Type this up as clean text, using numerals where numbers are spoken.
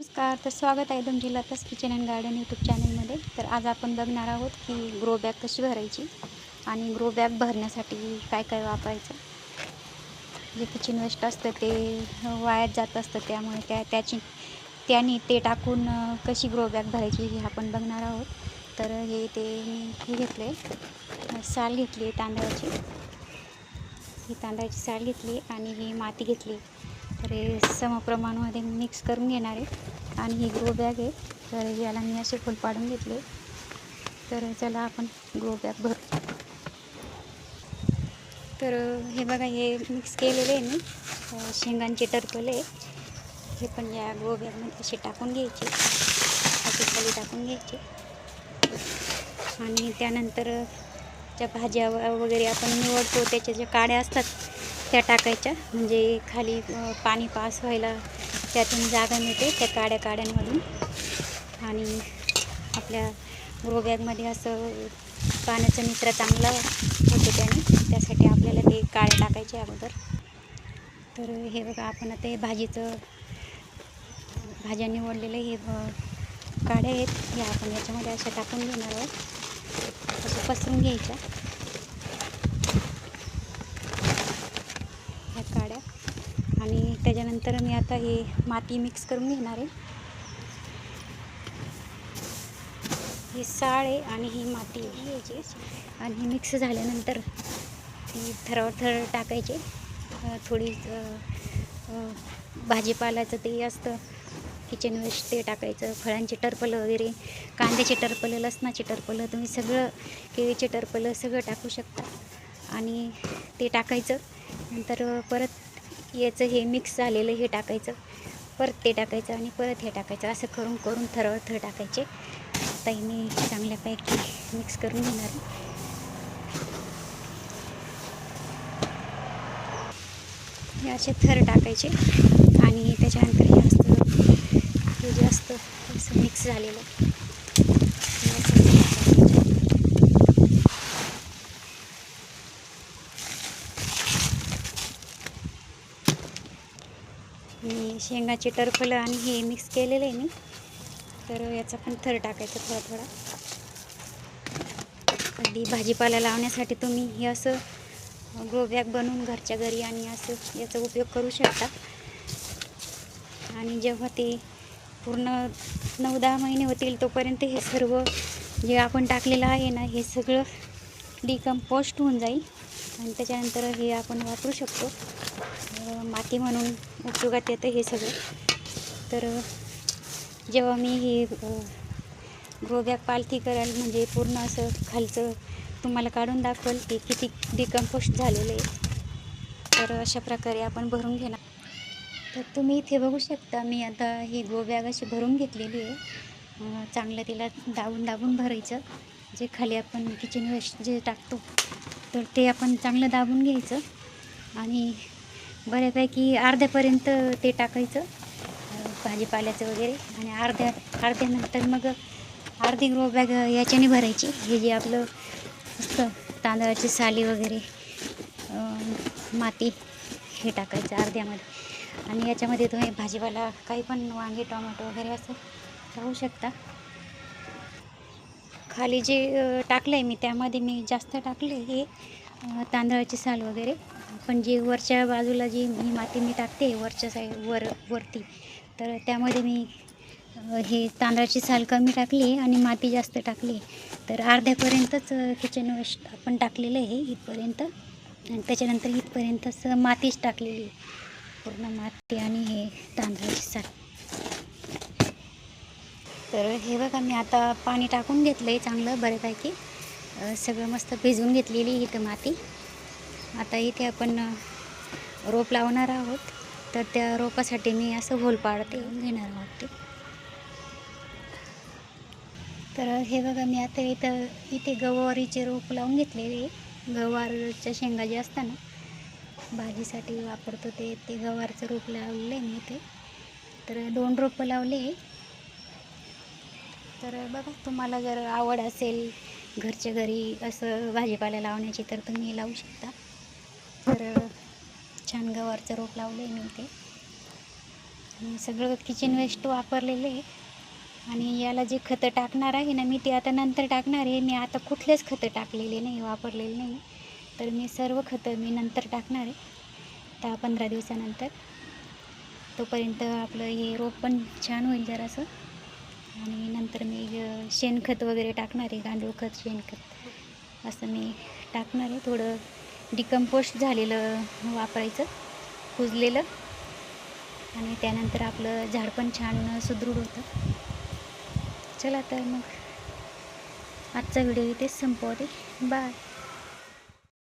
नमस्कार, तर स्वागत आहे तुमचे लतास किचन अँड गार्डन यूट्यूब चॅनलमध्ये. तर आज आपण बघणार आहोत की ग्रो बॅग कशी भरायची आणि ग्रो बॅग भरण्यासाठी काय काय वापरायचं. जे किचन वेस्ट असतं ते वायात जात असतं, त्यामुळे त्याने ते टाकून कशी ग्रो बॅग भरायची हे आपण बघणार आहोत. तर मी हे घेतले, साल घेतली तांदळाची, ही तांदळाची साल घेतली आणि ही माती घेतली. तर हे समप्रमाणामध्ये मिक्स करून घेणार आहे आणि ही ग्रो बॅग आहे. तर याला मी असे फुल पाडून घेतले. तर चला आपण ग्रो बॅग भरू. तर हे बघा, हे मिक्स केलेले आहे मी, शेंगांचे टरफले हे पण या ग्रो बॅगमध्ये असे टाकून घ्यायचे, असे खाली टाकून घ्यायचे. आणि त्यानंतर ज्या भाज्या वगैरे आपण निवडतो त्याच्या ज्या काड्या असतात त्या टाकायच्या, म्हणजे खाली पाणी पास व्हायला त्यातून जागा मिळते त्या काड्यांमधून. आणि आपल्या ग्रो बॅगमध्ये असं पाण्याचा निचरा चांगला होतो त्यासाठी आपल्याला ते काड्या टाकायचे अगोदर. तर हे बघा, आपण आता हे भाज्या निवडलेले हे काड्या आहेत, ह्या आपण याच्यामध्ये अशा टाकून घेणार आहोत, असं पसरून घ्यायच्या ह्या काड्या. आणि त्याच्यानंतर मी आता हे माती मिक्स करून घेणार आहे. ही साळ आहे आणि ही माती घ्यायची आणि मिक्स झाल्यानंतर ती थरावर टाकायचे. थोडी भाजीपाल्याचं ते असतं किचन वेस्ट ते टाकायचं, फळांचे टरफलं वगैरे, कांद्याचे टरफलं, लसणाचे टरफलं, तुम्ही सगळं, केळीचे टरफलं सगळं टाकू शकता. आणि ते टाकायचं. नंतर परत याचं हे मिक्स झालेलं हे टाकायचं, परत ते टाकायचं आणि परत हे टाकायचं, असं करून थर टाकायचे. आता मी चांगल्यापैकी मिक्स करून घेणार आहे. हे असे थर टाकायचे आणि त्याच्यानंतर हे जास्त असं मिक्स झालेलं मी शेंगाचे टरफलं आणि हे मिक्स केलेलं आहे मी. तर याचा पण थर टाकायचा थोडा. अगदी भाजीपाला लावण्यासाठी तुम्ही हे असं ग्रो बॅग बनवून घरच्या घरी आणि असं याचा उपयोग करू शकता. आणि जेव्हा ते पूर्ण 9-10 महिने होतील तोपर्यंत हे सर्व जे आपण टाकलेलं आहे ना, हे सगळं डिकम्पोस्ट होऊन जाईल आणि त्याच्यानंतर हे आपण वापरू शकतो, माती म्हणून उपयोगात येतं हे सगळं. तर जेव्हा मी ही ग्रो बॅग पालथी कराल, म्हणजे पूर्ण असं खालचं तुम्हाला काढून दाखवल की किती डिकम्पोस्ट झालेलं आहे. तर अशा प्रकारे आपण भरून घेणार. तर तुम्ही इथे बघू शकता, मी आता ही ग्रो बॅग अशी भरून घेतलेली आहे. चांगलं तिला दाबून भरायचं. जे खाली आपण किचन वेस्ट जे टाकतो तर ते आपण चांगलं दाबून घ्यायचं आणि बऱ्यापैकी अर्ध्यापर्यंत ते टाकायचं, भाजीपाल्याचं वगैरे. आणि अर्ध्यानंतर मग अर्धी ग्रो बॅग याच्याने भरायची. हे जे आपलं असतं तांदळाची साली वगैरे, माती, हे टाकायचं अर्ध्यामध्ये. आणि याच्यामध्ये तुम्ही भाजीपाला काही पण, वांगे, टोमॅटो वगैरे असं लावू शकता. खाली जे टाकलं आहे मी त्यामध्ये मी जास्त टाकले हे तांदळाची साल वगैरे. पण जे वरच्या बाजूला जी माती मी टाकते वरच्या वरती, तर त्यामध्ये मी हे तांदळाची साल कमी टाकली आणि माती जास्त टाकली. तर अर्ध्यापर्यंतच किचन वेस्ट आपण टाकलेलं आहे इथपर्यंत, आणि त्याच्यानंतर इथपर्यंतच मातीच टाकलेली, पूर्ण माती आणि हे तांदळाची साल. तर हे बघा, मी आता पाणी टाकून घेतलं आहे चांगलं बऱ्यापैकी, सगळं मस्त भिजवून घेतलेली इथं माती. आता इथे आपण रोप लावणार आहोत, तर त्या रोपासाठी मी असं होल पाडते घेणार आहोत ते. तर हे बघा, मी आता इथे गवारीचे रोप लावून घेतलेले. गवारच्या शेंगा जे असतात ना, भाजीसाठी वापरतो ते गवारचं रोप लावले मी इथे. तर 2 रोपं लावले. तर बघा, तुम्हाला जर आवड असेल घरच्या घरी असं भाजीपाला लावण्याची तर तुम्ही लावू शकता. तर छान गवारचं रोप लावलं आहे मी इथे. सगळं किचन वेस्ट वापरलेलं आहे. आणि याला जे खतं टाकणार आहे ना मी, ते आता नंतर टाकणार आहे. मी आता कुठलेच खतं टाकलेले नाही, वापरलेले नाही. तर मी सर्व खतं मी नंतर टाकणार आहे 10-15 दिवसानंतर. तोपर्यंत आपलं हे रोप पण छान होईल जरासं. आणि नंतर मी शेणखत वगैरे टाकणार आहे, गांडूळ खत, शेणखत असं मी टाकणार आहे. थोडं डिकम्पोस्ट झालेलं वापरायचं, कुजलेलं. आणि त्यानंतर आपलं झाड पण छान सुदृढ होतं. चला तर मग आजचा व्हिडिओ इथेच संपवते. बाय.